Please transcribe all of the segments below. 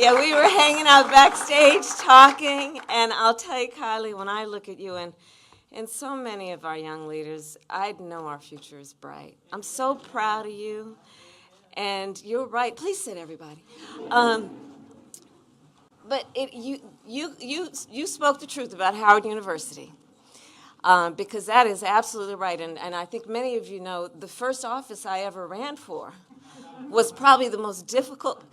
Yeah, we were hanging out backstage talking, and I'll tell you, Kylie, when I look at you and so many of our young leaders, I know our future is bright. I'm so proud of you, and you're right. Please sit, everybody. But you spoke the truth about Howard University, because that is absolutely right. And I think many of you know the first office I ever ran for was probably the most difficult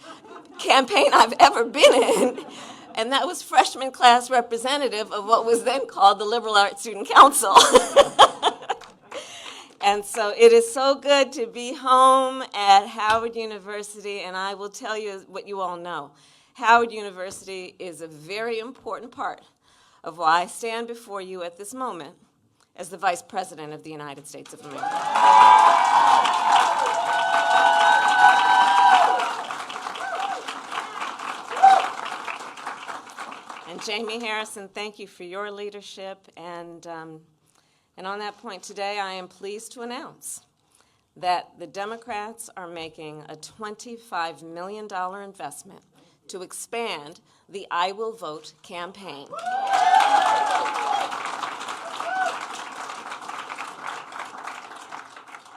campaign I've ever been in, and that was freshman class representative of what was then called the Liberal Arts Student Council. And so it is so good to be home at Howard University, and I will tell you what you all know. Howard University is a very important part of why I stand before you at this moment as the Vice President of the United States of America. And Jamie Harrison, thank you for your leadership. And on that point today, I am pleased to announce that the Democrats are making a $25 million investment to expand the I Will Vote campaign.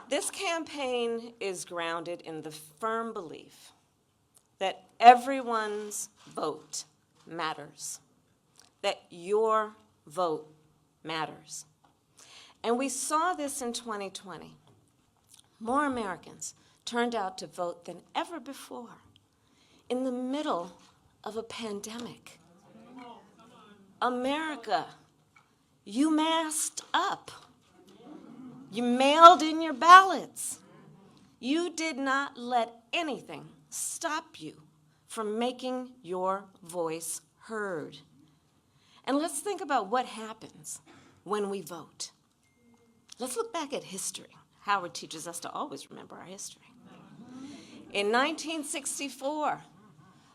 This campaign is grounded in the firm belief that everyone's vote matters, that your vote matters. And we saw this in 2020. More Americans turned out to vote than ever before in the middle of a pandemic. America, you masked up. You mailed in your ballots. You did not let anything stop you from making your voice heard. And let's think about what happens when we vote. Let's look back at history. Howard teaches us to always remember our history. In 1964,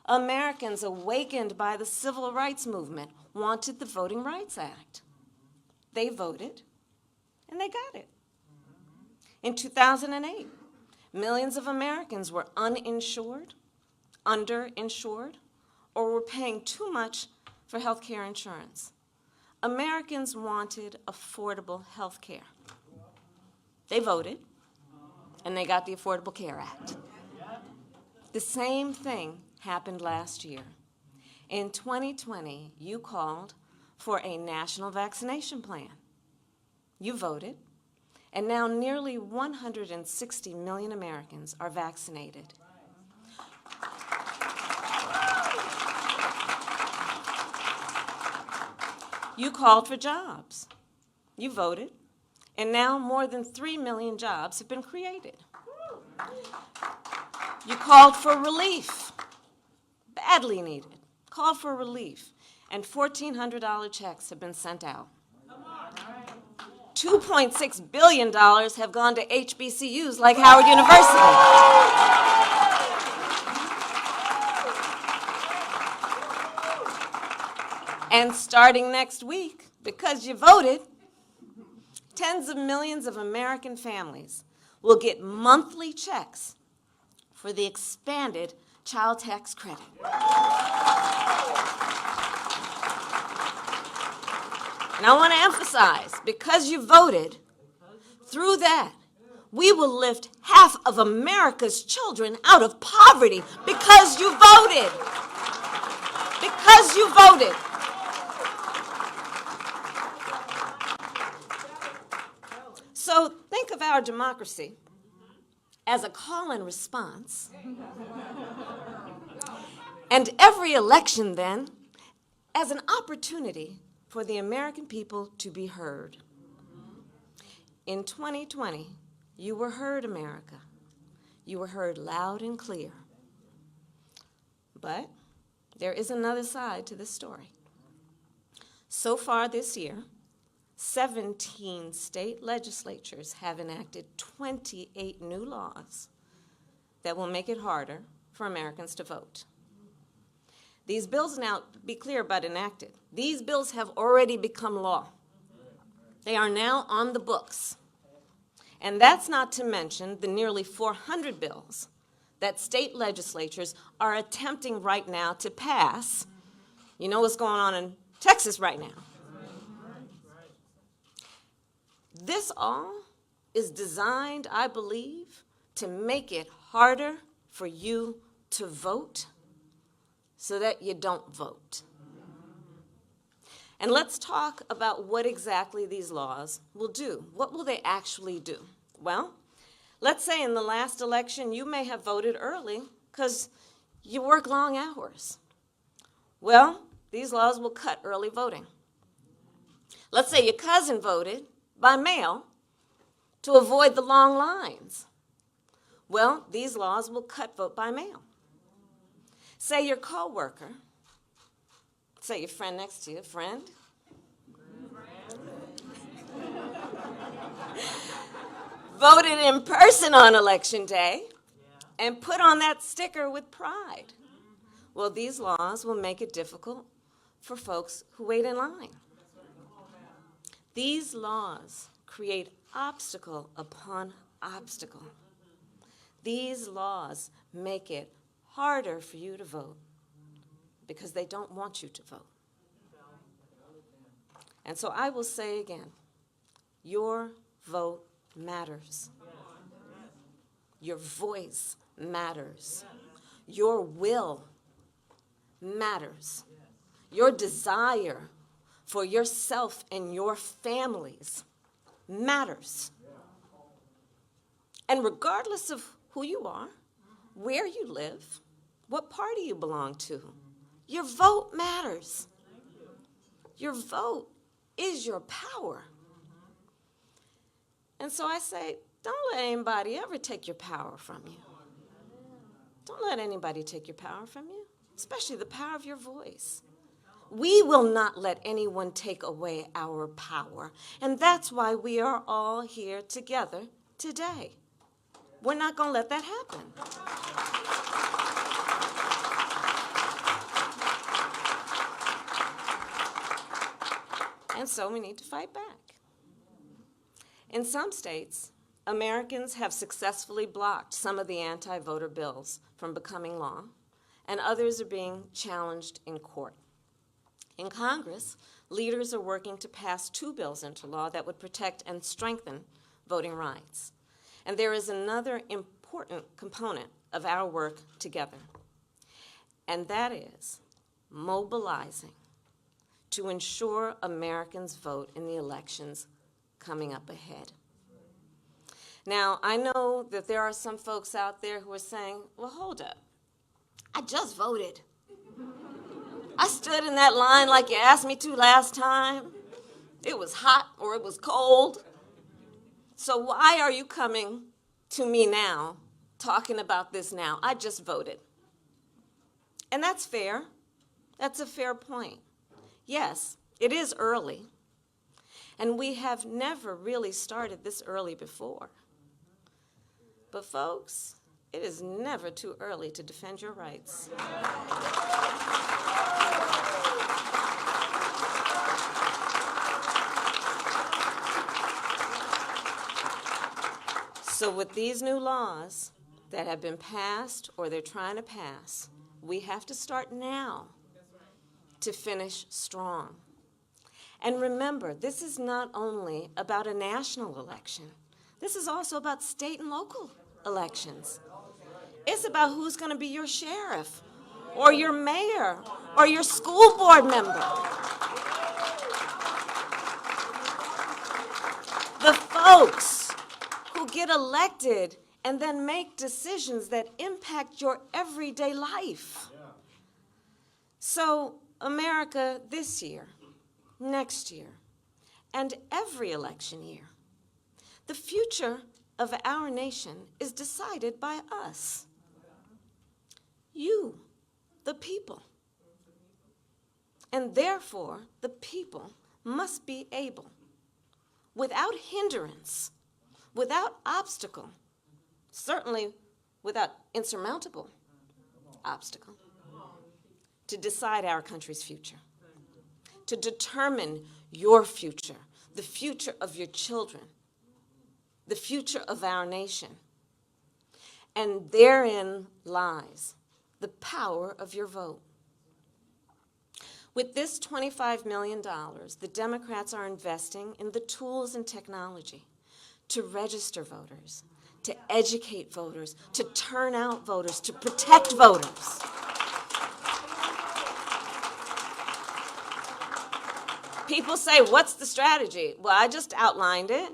Americans awakened by the Civil Rights Movement wanted the Voting Rights Act. They voted, and they got it. In 2008, millions of Americans were uninsured, underinsured, or were paying too much for health care insurance. Americans wanted affordable health care. They voted, and they got the Affordable Care Act. The same thing happened last year. In 2020, you called for a national vaccination plan. You voted, and now nearly 160 million Americans are vaccinated. You called for jobs. You voted, and now more than 3 million jobs have been created. You called for relief, badly needed, called for relief, and $1,400 checks have been sent out. $2.6 billion have gone to HBCUs like Howard University. And starting next week, because you voted, tens of millions of American families will get monthly checks for the expanded child tax credit. And I want to emphasize, because you voted, through that, we will lift half of America's children out of poverty because you voted. Because you voted. So think of our democracy as a call and response, and every election then as an opportunity for the American people to be heard. In 2020, you were heard, America. You were heard loud and clear. But there is another side to this story. So far this year, 17 state legislatures have enacted 28 new laws that will make it harder for Americans to vote. These bills, now, be clear about enacted, these bills have already become law. They are now on the books. And that's not to mention the nearly 400 bills that state legislatures are attempting right now to pass. You know what's going on in Texas right now. This all is designed, I believe, to make it harder for you to vote so that you don't vote. And let's talk about what exactly these laws will do. What will they actually do? Well, let's say in the last election you may have voted early because you work long hours. Well, these laws will cut early voting. Let's say your cousin voted by mail to avoid the long lines. Well, these laws will cut vote by mail. Say your coworker, say your friend next to you, friend, voted in person on election day and put on that sticker with pride. Well, these laws will make it difficult for folks who wait in line. These laws create obstacle upon obstacle. These laws make it harder for you to vote because they don't want you to vote. And so I will say again, your vote matters. Your voice matters. Your will matters. Your desire for yourself and your families matters. And regardless of who you are, where you live, what party you belong to, your vote matters. Your vote is your power. And so I say, don't let anybody ever take your power from you. Don't let anybody take your power from you, especially the power of your voice. We will not let anyone take away our power. And that's why we are all here together today. We're not going to let that happen. And so we need to fight back. In some states, Americans have successfully blocked some of the anti-voter bills from becoming law, and others are being challenged in court. In Congress, leaders are working to pass 2 bills into law that would protect and strengthen voting rights. And there is another important component of our work together, and that is mobilizing to ensure Americans vote in the elections coming up ahead. Now, I know that there are some folks out there who are saying, well, hold up. I just voted. I stood in that line like you asked me to last time. It was hot or it was cold. So why are you coming to me now, talking about this now? I just voted. And that's fair. That's a fair point. Yes, it is early. And we have never really started this early before. But folks, it is never too early to defend your rights. So with these new laws that have been passed or they're trying to pass, we have to start now to finish strong. And remember, this is not only about a national election. This is also about state and local elections. It's about who's going to be your sheriff or your mayor or your school board member. The folks who get elected and then make decisions that impact your everyday life. So America this year, next year, and every election year, the future of our nation is decided by us. You, the people. And therefore, the people must be able, without hindrance, without obstacle, certainly without insurmountable obstacle, to decide our country's future, to determine your future, the future of your children, the future of our nation. And therein lies the power of your vote. With this $25 million, the Democrats are investing in the tools and technology to register voters, to educate voters, to turn out voters, to protect voters. People say, what's the strategy? Well, I just outlined it.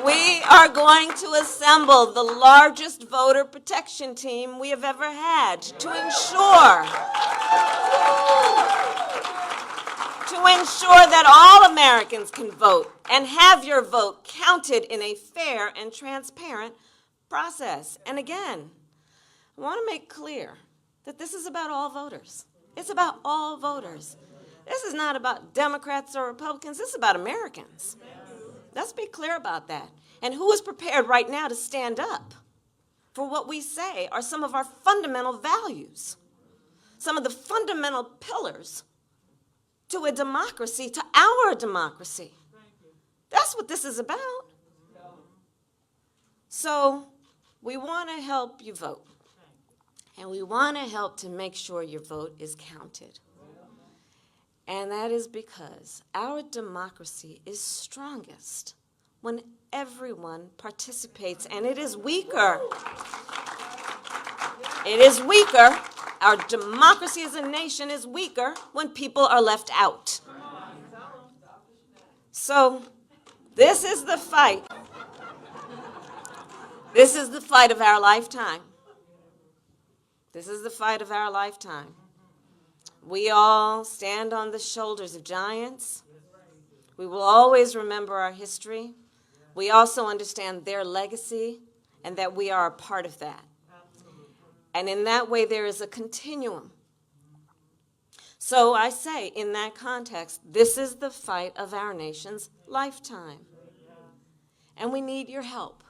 We are going to assemble the largest voter protection team we have ever had to ensure that all Americans can vote and have your vote counted in a fair and transparent process. And again, I want to make clear that this is about all voters. It's about all voters. This is not about Democrats or Republicans. This is about Americans. Let's be clear about that. And who is prepared right now to stand up for what we say are some of our fundamental values, some of the fundamental pillars to a democracy, to our democracy. That's what this is about. So we want to help you vote. And we want to help to make sure your vote is counted. And that is because our democracy is strongest when everyone participates, and it is weaker. It is weaker. Our democracy as a nation is weaker when people are left out. So this is the fight. This is the fight of our lifetime. This is the fight of our lifetime. We all stand on the shoulders of giants. We will always remember our history. We also understand their legacy and that we are a part of that. And in that way, there is a continuum. So I say, in that context, this is the fight of our nation's lifetime. And we need your help.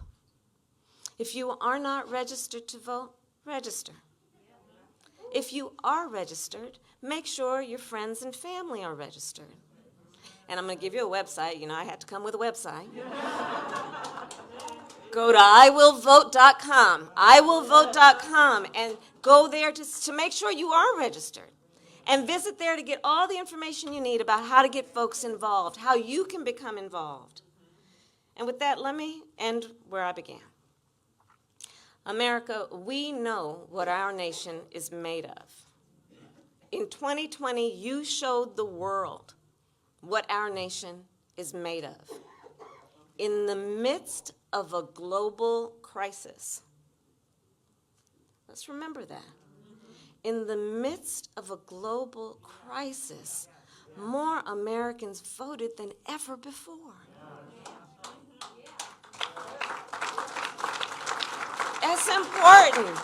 If you are not registered to vote, register. If you are registered, make sure your friends and family are registered. And I'm going to give you a website. You know, I had to come with a website. Go to iwillvote.com, iwillvote.com, and go there to make sure you are registered. And visit there to get all the information you need about how to get folks involved, how you can become involved. And with that, let me end where I began. America, we know what our nation is made of. In 2020, you showed the world what our nation is made of. In the midst of a global crisis, let's remember that. In the midst of a global crisis, more Americans voted than ever before. That's important.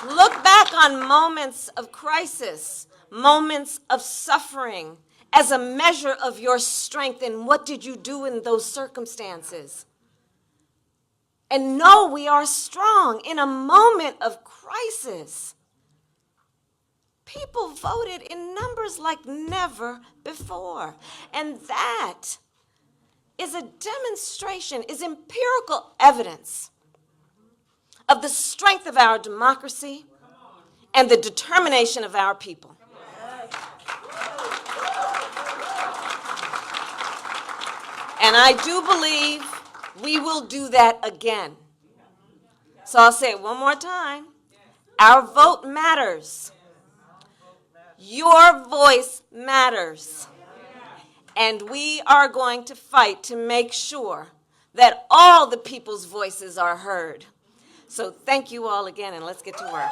Look back on moments of crisis, moments of suffering, as a measure of your strength, and what did you do in those circumstances? And know we are strong in a moment of crisis. People voted in numbers like never before. And that is a demonstration, is empirical evidence of the strength of our democracy and the determination of our people. And I do believe we will do that again. So I'll say it one more time. Our vote matters. Your voice matters. And we are going to fight to make sure that all the people's voices are heard. So thank you all again, and let's get to work.